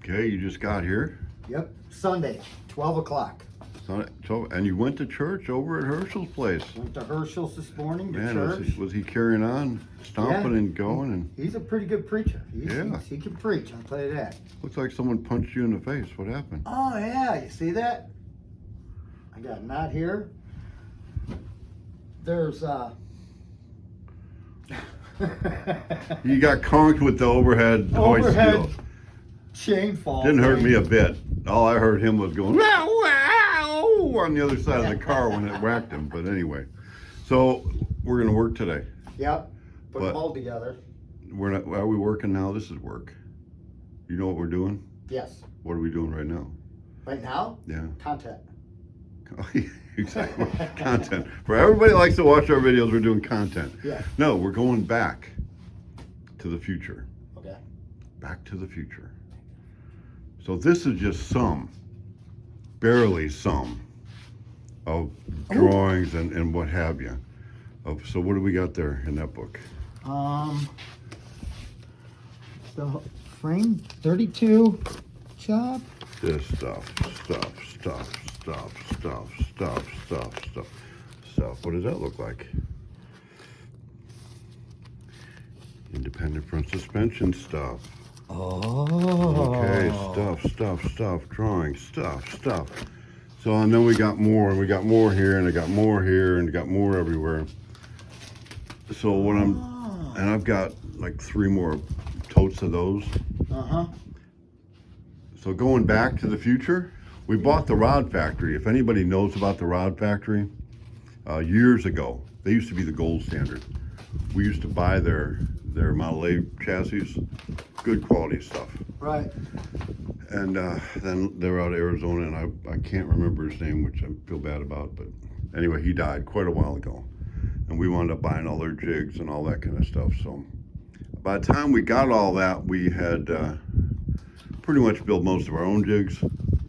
Okay, you just got here. Yep, Sunday, 12 o'clock. So, and you went to church over at Herschel's place. Went to Herschel's this morning to Man, church. was he carrying on, stomping Yeah. and going? And He's a pretty good preacher. Yeah. He can preach, I'll tell you that. looks like someone punched you in the face. What happened? Oh, yeah, you see that? I got a knot here. There's, You got conked with the overhead hoist overhead steel. chain fall. Didn't hurt me a bit. All I heard him was going wow, wow, on the other side of the car when it whacked him. But anyway, so we're gonna work today. Yep, put But- them all together. We're not. Are we working now? This is work. You know what we're doing? Yes. What are we doing right now? Right now, Yeah. content. Exactly. Content. For everybody that likes to watch our videos, we're doing content. Yeah. No, we're going back to the future. Okay. Back to the future. So this is just some, barely some, of drawings and what have you. So what do we got there in that book? The frame 32 job. This stuff. What does that look like? Independent front suspension stuff. Oh. Okay, stuff, drawing, stuff. So, and then we got more, and we got more here, and I got more here, and I got more everywhere. So what and I've got like 3 more totes of those. Uh-huh. So going back to the future, we bought the Rod Factory. If anybody knows about the Rod Factory, years ago, they used to be the gold standard. We used to buy their Model A chassis, good quality stuff. Right. And then they're out of Arizona, and I can't remember his name, which I feel bad about, but anyway, he died quite a while ago. And we wound up buying all their jigs and all that kind of stuff. So by the time we got all that, we had pretty much built most of our own jigs,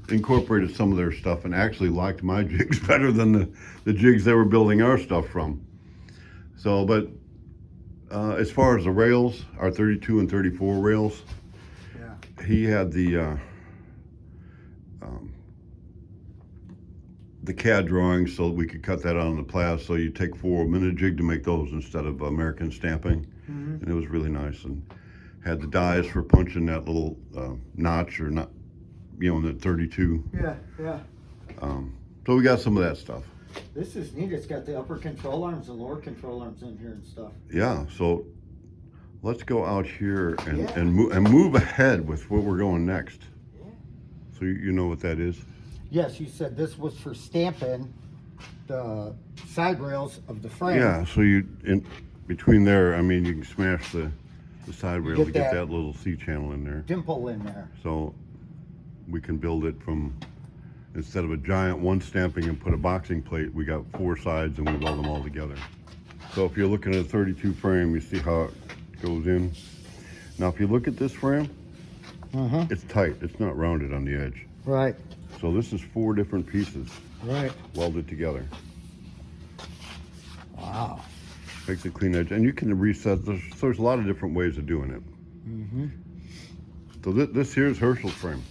incorporated some of their stuff, and actually liked my jigs better than the jigs they were building our stuff from. So, but as far as the rails, our 32 and 34 rails, Yeah. he had the CAD drawings so that we could cut that out on the plas. So you take 4-minute jig to make those instead of American stamping, and it was really nice. And had the dies for punching that little notch or not, in the 32. Yeah. So we got some of that stuff. This is neat. It's got the upper control arms and lower control arms in here and stuff. Yeah. So let's go out here and Yeah. and move ahead with what we're going next. Yeah. So you know what that is? Yes, you said this was for stamping the side rails of the frame. Yeah. So you in between there, I mean, you can smash the side rail get to get that that little C channel in there. Dimple in there. So we can build it from, instead of a giant one stamping and put a boxing plate, we got 4 sides and we weld them all together. So if you're looking at a 32 frame, you see how it goes in. Now if you look at this frame, it's tight. It's not rounded on the edge. Right. So this is 4 different pieces Right. welded together. Wow. Makes a clean edge. And you can reset. There's a lot of different ways of doing it. So this here's Herschel's frame.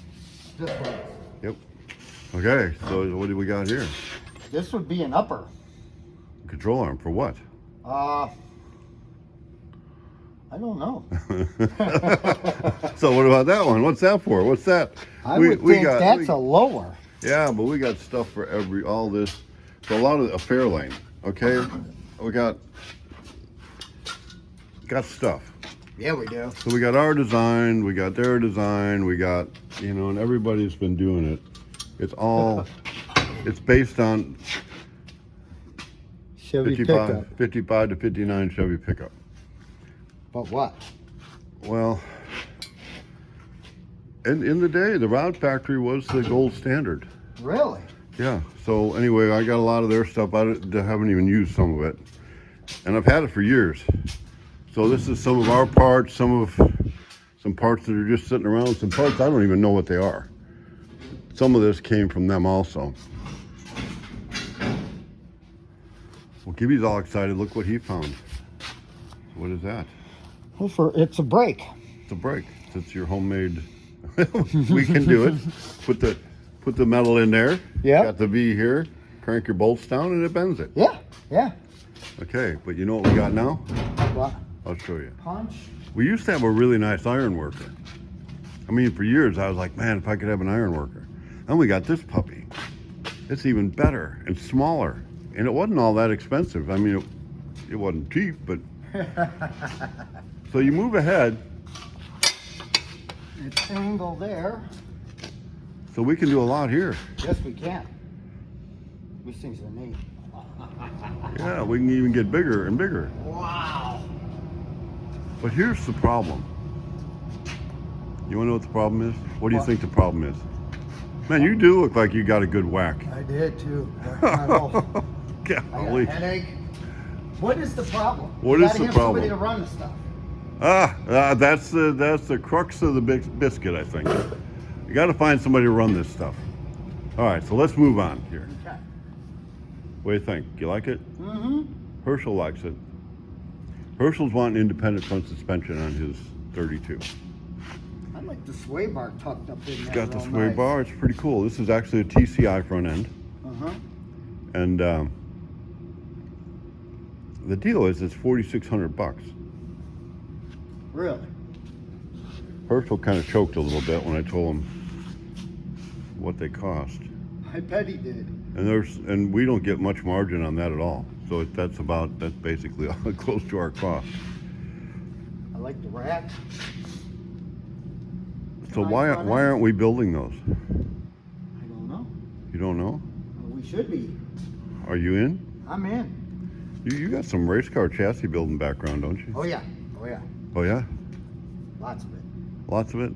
This one. Yep. Okay, so what do we got here? This would be an upper. Control arm for what? I don't know. So what about that one? What's that for? What's that? I would think that's a lower. Yeah, but we got stuff for all this. So a lot of a Fairlane. Okay, we got stuff. Yeah, we do. So we got our design, we got their design, we got, and everybody's been doing it. It's all, it's based on Chevy pickup. 55 to 59 Chevy pickup. But what? Well, in the day, the Rod Factory was the gold standard. Really? Yeah. So anyway, I got a lot of their stuff. I haven't even used some of it, and I've had it for years. So this is some of our parts, some parts that are just sitting around, some parts I don't even know what they are. Some of this came from them also. Well, Gibby's all excited. Look what he found. What is that? Well, it's a brake. It's a brake. It's your homemade We can do it. Put the metal in there. Yeah. Got the V here. Crank your bolts down and it bends it. Yeah, yeah. Okay, but you know what we got now? What? I'll show you. Punch. We used to have a really nice iron worker. I mean, for years I was like, man, if I could have an iron worker. Then we got this puppy. It's even better and smaller. And it wasn't all that expensive. I mean, it wasn't cheap, but. So you move ahead. It's angle there. So we can do a lot here. Yes, we can. These things are neat. Yeah, we can even get bigger and bigger. Wow. But here's the problem. You want to know what the problem is? What do you think the problem is? Man, you do look like you got a good whack. I did too. I got Golly. a headache. What is the problem? What You is gotta the have problem? somebody to run the stuff. That's the crux of the big biscuit, I think. You got to find somebody to run this stuff. All right, so let's move on here. Okay. What do you think? You like it? Mm-hmm. Herschel likes it. Herschel's wanting independent front suspension on his 32. I like the sway bar tucked up in there. It's got the real sway nice. bar. It's pretty cool. This is actually a TCI front end. Uh-huh. And the deal is it's $4,600. Really? Herschel kind of choked a little bit when I told him what they cost. I bet he did. And we don't get much margin on that at all. So that's basically close to our cost. I like the rack. So Nice why front aren't we building those? I don't know. You don't know? We should be. Are you in? I'm in. You got some race car chassis building background, don't you? Oh yeah. Oh yeah. Oh yeah? Lots of it. Lots of it?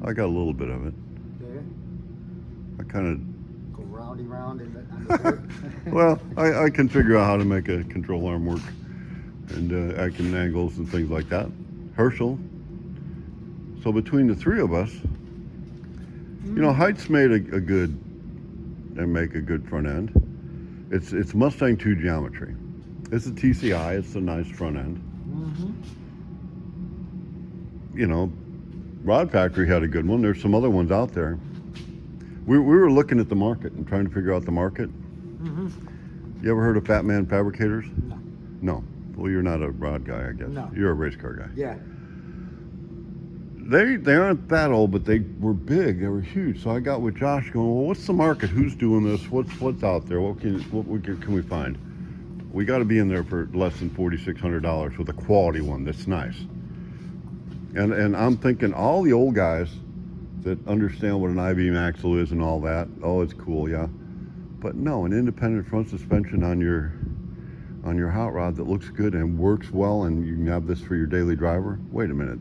I got a little bit of it. Okay. I kind Go roundy round in the dirt. of, well, I can figure out how to make a control arm work and acting angles and things like that. Herschel. So between the three of us, you know, Height's made make a good front end. It's Mustang 2 geometry. It's a TCI. It's a nice front end. Mm-hmm. You know, Rod Factory had a good one. There's some other ones out there. We were looking at the market and trying to figure out the market. Mm-hmm. You ever heard of Fat Man Fabricators? No. No. Well, you're not a Rod guy, I guess. No. You're a race car guy. Yeah. They aren't that old, but they were big. They were huge. So I got with Josh going, well, what's the market? Who's doing this? What's out there? What can we find? We got to be in there for less than $4,600 with a quality one that's nice. And I'm thinking all the old guys that understand what an I-beam axle is and all that. Oh, it's cool, yeah. But no, an independent front suspension on your hot rod that looks good and works well, and you can have this for your daily driver. Wait a minute.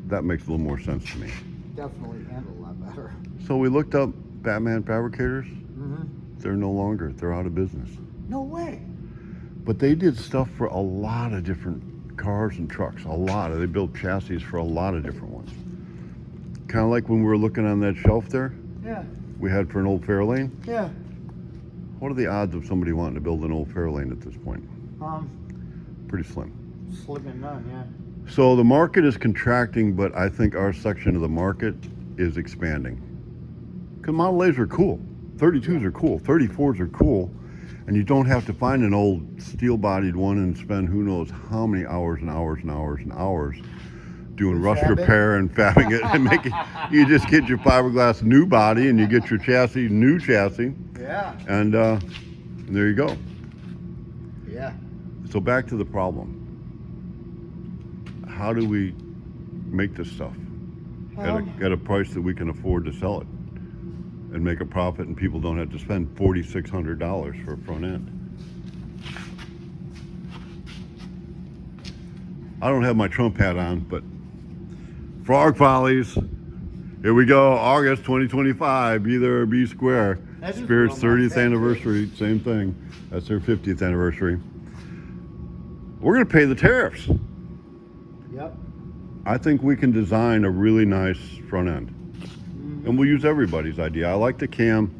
That makes a little more sense to me. Definitely handle a lot better. So we looked up Batman Fabricators. Mm-hmm. They're no longer. They're out of business. No way. But they did stuff for a lot of different cars and trucks. They built chassis for a lot of different ones. Kind of like when we were looking on that shelf there, Yeah. we had for an old Fairlane. Yeah. What are the odds of somebody wanting to build an old Fairlane at this point? Pretty slim. Slim and none. Yeah. So the market is contracting, but I think our section of the market is expanding. Because Model A's are cool. 32s are cool. 34s are cool. And you don't have to find an old steel-bodied one and spend who knows how many hours and hours and hours and hours doing rust Fabbing? repair and fabbing it and making. You just get your fiberglass new body and you get your chassis, new chassis, Yeah. and there you go. Yeah. So back to the problem. How do we make this stuff at a price that we can afford to sell it and make a profit, and people don't have to spend $4,600 for a front end? I don't have my Trump hat on, but Frog Follies, here we go, August 2025, be there or be square. That is Spirit's real nice. 30th anniversary, same thing. That's their 50th anniversary. We're going to pay the tariffs. Yep. I think we can design a really nice front end, and we'll use everybody's idea. I like the cam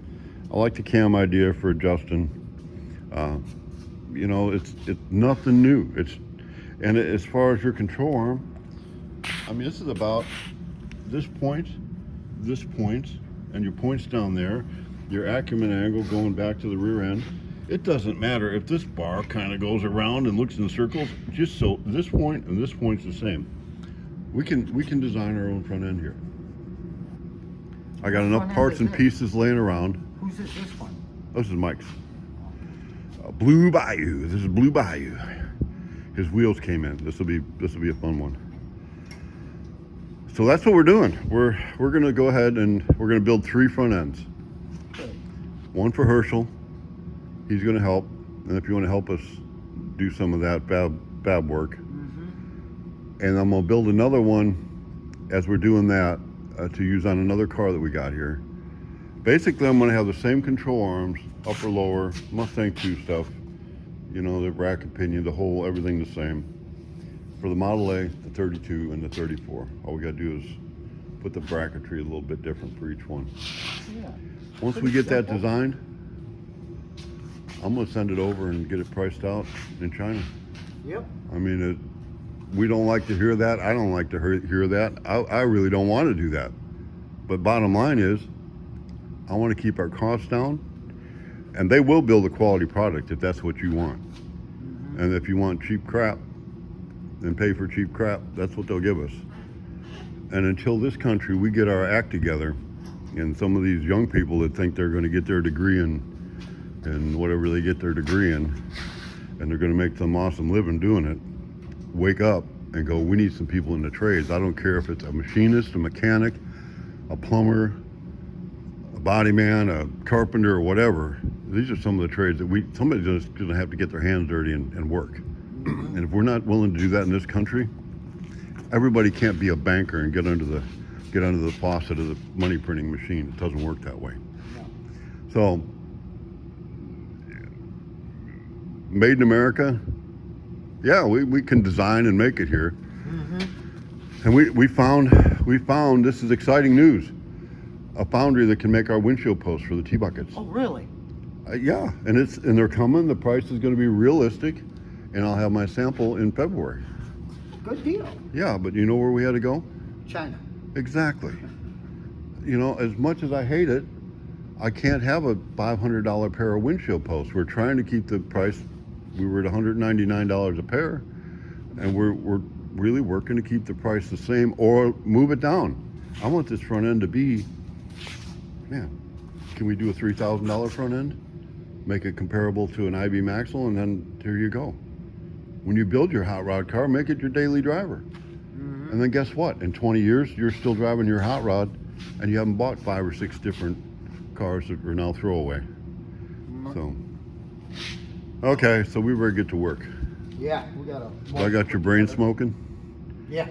idea for Justin. You know, it's nothing new. As far as your control arm, I mean, this is about this point this point, and your point's down there, your acumen angle going back to the rear end. It doesn't matter if this bar kind of goes around and looks in circles, just so this point and this point's the same. We can design our own front end here. I got enough parts and pieces laying around. Whose is this one? This is Mike's. Blue Bayou. This is Blue Bayou. His wheels came in. This will be a fun one. So that's what we're doing. We're gonna go ahead and we're gonna build 3 front ends. Good. One for Herschel. He's gonna help, and if you want to help us do some of that fab work, and I'm gonna build another one as we're doing that to use on another car that we got here. Basically, I'm gonna have the same control arms, upper, lower, Mustang 2 stuff. You know, the rack and pinion, the whole, everything the same. For the Model A, the 32, and the 34. All we gotta do is put the bracketry a little bit different for each one. Yeah. Once we get that designed, I'm gonna send it over and get it priced out in China. Yep. I mean, we don't like to hear that. I don't like to hear that. I really don't want to do that. But bottom line is, I want to keep our costs down, and they will build a quality product if that's what you want. And if you want cheap crap, then pay for cheap crap. That's what they'll give us. And until this country, we get our act together, and some of these young people that think they're going to get their degree in whatever they get their degree in, and they're going to make some awesome living doing it, wake up and go, we need some people in the trades. I don't care if it's a machinist, a mechanic, a plumber, a body man, a carpenter, or whatever. These are some of the trades that somebody's just going to have to get their hands dirty and work. And if we're not willing to do that in this country, everybody can't be a banker and get under the faucet of the money printing machine. It doesn't work that way. So, made in America, yeah, we can design and make it here. And we found this is exciting news, a foundry that can make our windshield posts for the T-buckets. Oh, really? Yeah, and they're coming. The price is going to be realistic, and I'll have my sample in February. Good deal. Yeah, but you know where we had to go? China. Exactly. You know, as much as I hate it, I can't have a $500 pair of windshield posts. We're trying to keep the price. We were at $199 a pair, and we're really working to keep the price the same or move it down. I want this front end to be, man, can we do a $3,000 front end? Make it comparable to an IB Maxwell, and then here you go. When you build your hot rod car, make it your daily driver. And then guess what? In 20 years, you're still driving your hot rod, and you haven't bought 5 or 6 different cars that are now throwaway. So, okay, so we better get to work. Yeah, we gotta. I got your brain smoking. Yeah.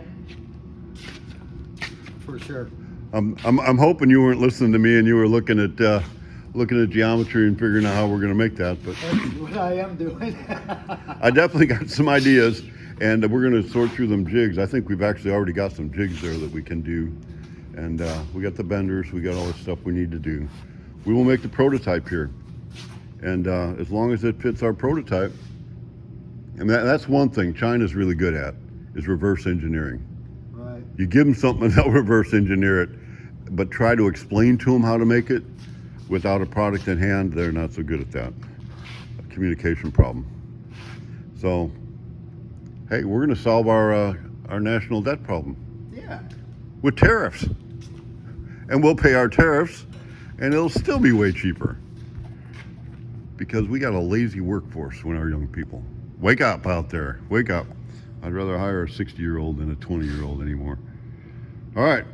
For sure. I'm hoping you weren't listening to me and you were looking at geometry and figuring out how we're going to make that. But That's what I am doing. I definitely got some ideas, and we're going to sort through them jigs. I think we've actually already got some jigs there that we can do, and we got the benders, we got all the stuff we need to do. We will make the prototype here, and as long as it fits our prototype, and that's one thing China's really good at, is reverse engineering. Right. You give them something and they'll reverse engineer it, but try to explain to them how to make it without a product in hand, they're not so good at that. A communication problem. So, hey, we're going to solve our national debt problem. Yeah. With tariffs. And we'll pay our tariffs, and it'll still be way cheaper. Because we got a lazy workforce when our young people. Wake up out there. Wake up. I'd rather hire a 60-year-old than a 20-year-old anymore. All right.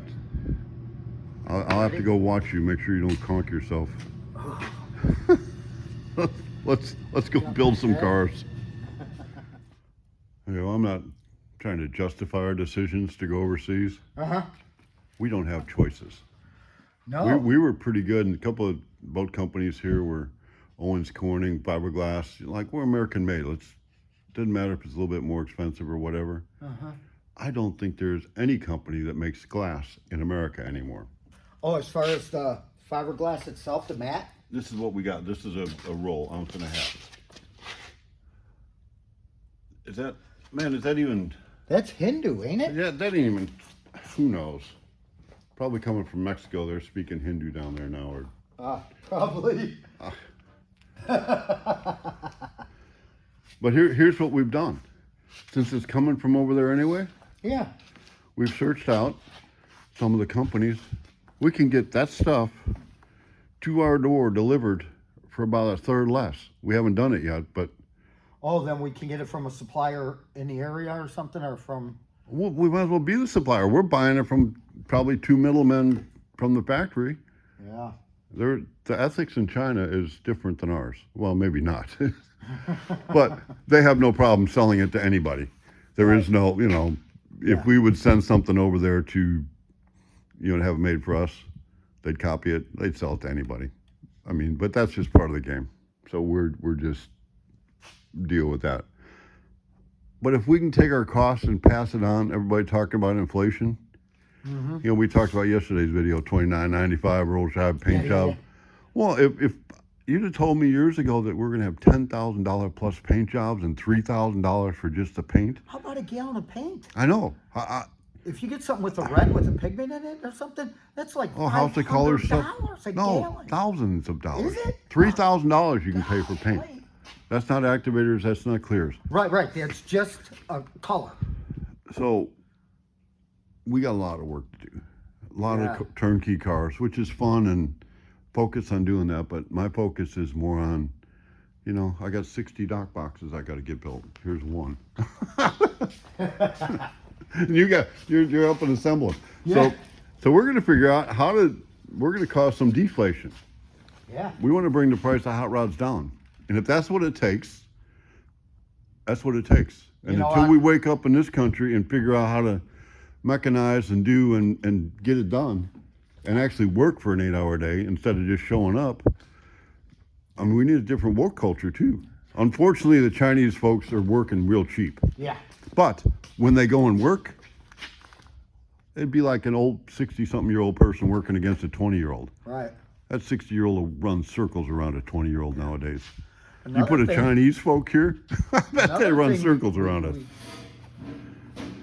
I'll have to go watch you. Make sure you don't conk yourself. Let's go build some cars. You know, I'm not trying to justify our decisions to go overseas. We don't have choices. No. We were pretty good, and a couple of boat companies here were Owens Corning, fiberglass. Like, we're American made. Doesn't matter if it's a little bit more expensive or whatever. I don't think there's any company that makes glass in America anymore. Oh, as far as the fiberglass itself, the mat? This is what we got. This is a roll, 1.5 ounces. Is that even? That's Hindu, ain't it? Yeah, that ain't even, who knows? Probably coming from Mexico. They're speaking Hindu down there now. Or Probably. But here's what we've done. Since it's coming from over there anyway, Yeah. we've searched out some of the companies. We can get that stuff to our door delivered for about a third less. We haven't done it yet, but Oh, then we can get it from a supplier in the area or something, or from. we might as well be the supplier. We're buying it from probably two middlemen from the factory. Yeah. The ethics in China is different than ours. Well, maybe not. But they have no problem selling it to anybody. There is no, if we would send something over there to, have it made for us, they'd copy it. They'd sell it to anybody. I mean, but that's just part of the game. So we're just deal with that. But if we can take our costs and pass it on, everybody talking about inflation. Mm-hmm. We talked about yesterday's video, $29.95 roll shop paint job. Yeah. Well, if you'd have told me years ago that we're going to have $10,000 plus paint jobs and $3,000 for just the paint, How about a gallon of paint? I know. If you get something with a red with a pigment in it or something, that's like House of Colors stuff. $500 a No, gallon. thousands of dollars. Is it? $3,000 you can pay for paint. Right. That's not activators. That's not clears. Right. It's just a color. So we got a lot of work to do. A lot of turnkey cars, which is fun and focus on doing that. But my focus is more on, I got 60 dock boxes I got to get built. Here's one. You're helping assemble them. Yeah. So we're going to figure out we're going to cause some deflation. Yeah. We want to bring the price of hot rods down. And if that's what it takes, that's what it takes. And until we wake up in this country and figure out how to mechanize and do and get it done and actually work for an 8-hour day instead of just showing up, I mean, we need a different work culture too. Unfortunately, the Chinese folks are working real cheap. Yeah. But when they go and work, it'd be like an old 60-something-year-old person working against a 20-year-old. Right. That 60-year-old will run circles around a 20-year-old nowadays. Another you put a thing- Chinese folk here, I bet they Another run thing circles around us.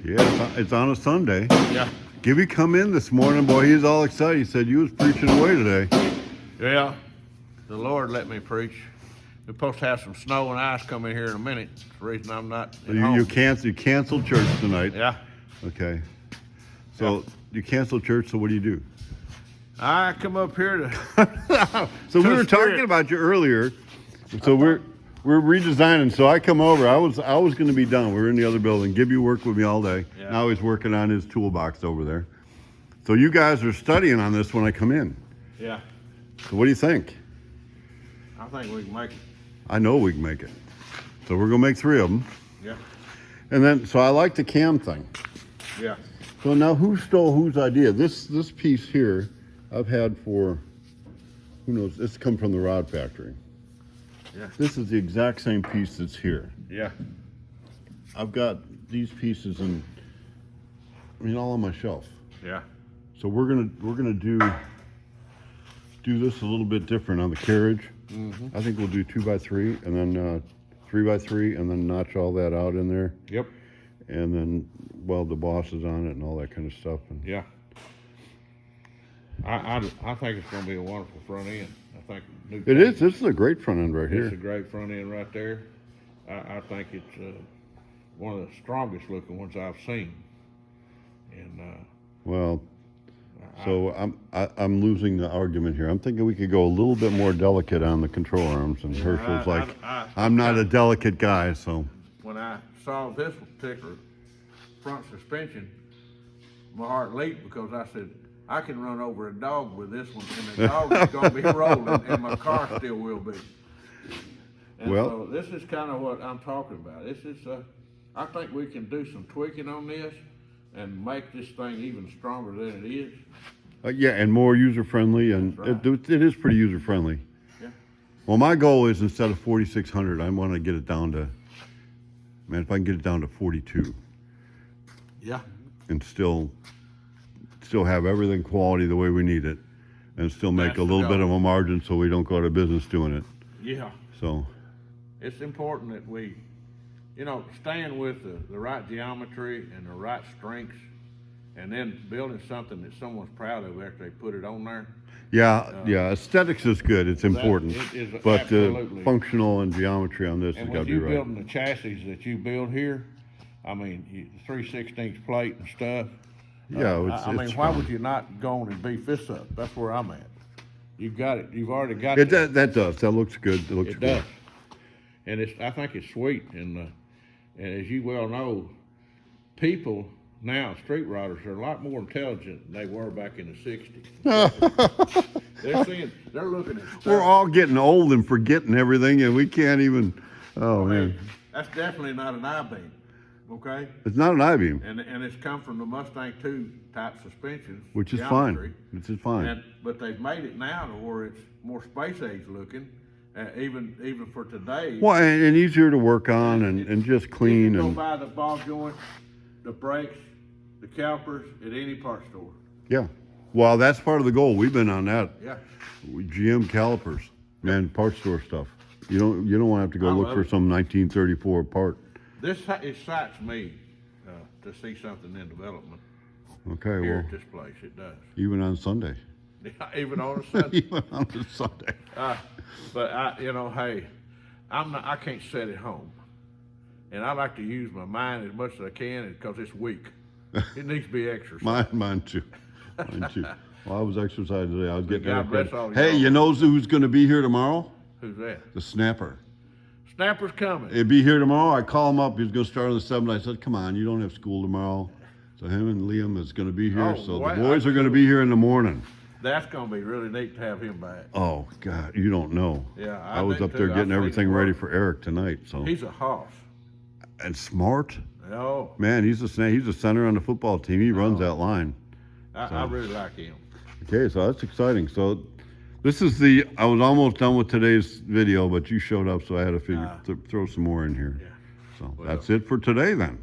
Yeah, it's on a Sunday. Yeah. Gibby come in this morning, boy, he's all excited. He said, you was preaching away today. Yeah. The Lord let me preach. We're supposed to have some snow and ice coming here in a minute. That's the reason I'm not at home. You canceled church tonight. Yeah. Okay. So you canceled church, so what do you do? I come up here to... So we To the were talking Spirit. about you earlier. So we're redesigning. So I come over. I was going to be done. We were in the other building. Gibby worked with me all day. Yeah. Now he's working on his toolbox over there. So you guys are studying on this when I come in. Yeah. So what do you think? I think we can make it. I know we can make it. So we're going to make 3 of them. Yeah. And then, so I like the cam thing. Yeah. So now who stole whose idea? This piece here, I've had for, who knows, this come from the rod factory. Yeah. This is the exact same piece that's here. Yeah. I've got these pieces all on my shelf. Yeah. So we're gonna do this a little bit different on the carriage. Mm-hmm. I think we'll do 2x3 and then 3x3 and then notch all that out in there Yep. and then weld the bosses on it and all that kind of stuff. And Yeah. I think it's going to be a wonderful front end. I think it is. This is a great front end right It's here. a great front end right there. I think it's one of the strongest looking ones I've seen. And Well, so I'm losing the argument here. I'm thinking we could go a little bit more delicate on the control arms, and Herschel's like, I'm not a delicate guy, so. when I saw this particular front suspension, my heart leaped because I said, I can run over a dog with this one, and the dog is going to be rolling, and my car still will be. And Well- so this is kind of what I'm talking about. This is, I think we can do some tweaking on this and make this thing even stronger than it is. Yeah, and more user-friendly, and That's it is pretty user-friendly. Yeah. Well, my goal is instead of 4,600, I want to get it down to, man, if I can get it down to 42 Yeah. and still have everything quality the way we need it, and still make That's a the little bit goal. of a margin so we don't go out of business doing it. Yeah. So, It's important that we, staying with the right geometry and the right strengths and then building something that someone's proud of after they put it on there. Yeah, yeah. Aesthetics is good. It's important, it is but absolutely. functional and geometry on this has And got with to be you right. building the chassis that you build here, I mean, 3/16 plate and stuff. Yeah, I mean, it's why fine. would you not go on and beef this up? That's where I'm at. You've got it. You've already got It the- that does. That looks good. It looks It good. does, and I think it's sweet. And as you well know, people now, street riders, are a lot more intelligent than they were back in the '60s. They're looking at stuff. We're all getting old and forgetting everything, and we can't even. Oh I man, mean, that's definitely not an I-beam, okay? it's not an I-beam, And it's come from the Mustang 2 type suspensions, which is geometry. fine. Which is fine. But they've made it now to where it's more space age looking, even for today. Well, and easier to work on, and just clean You can and go buy the ball joint, the brakes, the calipers at any part store. yeah. Well, that's part of the goal. We've been on that. Yeah. GM calipers, man, parts store stuff. You don't want to have to go I look love for it. some 1934 part. This excites me to see something in development Okay, here well, at this place. It does. even on Sunday. Even on a Sunday. Even on a Sunday. But hey, I can't sit at home, and I like to use my mind as much as I can because it's weak. It needs to be exercised. Mine too. Mine too. Well, I was exercising today. I was getting God bless everything. all Hey, y'all. you know who's going to be here tomorrow? Who's that? The snapper. Snapper's coming. He'll be here tomorrow. I call him up. He's going to start on the 7th. I said, come on, you don't have school tomorrow. So him and Liam is going to be here. Oh, So wow. the boys are going to be here in the morning. That's gonna be really neat to have him back. Oh, God, you don't know. Yeah, I was do up there too. getting I've seen everything him ready work. for Eric tonight. So He's a hoss. and smart. Oh, Man, he's a center on the football team. He runs that line. I really like him. Okay, so that's exciting. So this is I was almost done with today's video, but you showed up, so I had to throw some more in here. Yeah. So Well, that's it for today then.